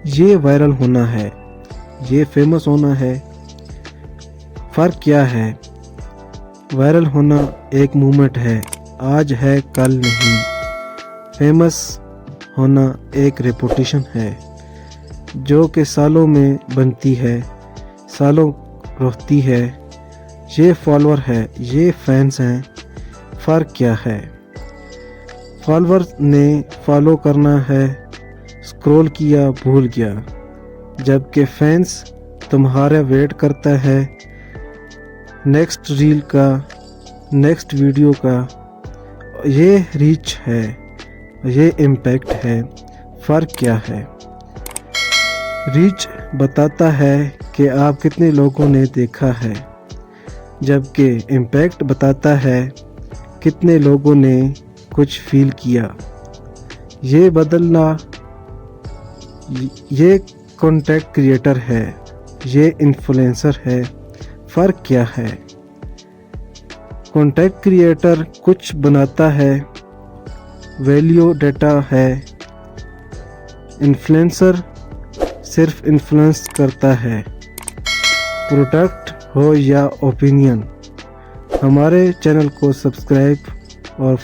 یہ وائرل ہونا ہے، یہ فیمس ہونا ہے۔ فرق کیا ہے؟ وائرل ہونا ایک مومنٹ ہے، آج ہے کل نہیں۔ فیمس ہونا ایک ریپوٹیشن ہے جو کہ سالوں میں بنتی ہے، سالوں رہتی ہے۔ یہ فالوور ہے، یہ فینس ہیں۔ فرق کیا ہے؟ فالوور نے فالو کرنا ہے، اسکرول کیا بھول گیا، جبکہ فینس تمہارا ویٹ کرتا ہے نیکسٹ ریل کا، نیکسٹ ویڈیو کا۔ یہ ریچ ہے، یہ امپیکٹ ہے۔ فرق کیا ہے؟ ریچ بتاتا ہے کہ آپ کتنے لوگوں نے دیکھا ہے، جبکہ امپیکٹ بتاتا ہے کتنے لوگوں نے کچھ فیل کیا۔ یہ بدلنا، یہ کنٹینٹ کریٹر ہے، یہ انفلوئنسر ہے۔ فرق کیا ہے؟ کنٹینٹ کریٹر کچھ بناتا ہے، ویلیو ڈیٹا ہے۔ انفلوئنسر صرف انفلوئنس کرتا ہے، پروڈکٹ ہو یا اوپینین۔ ہمارے چینل کو سبسکرائب اور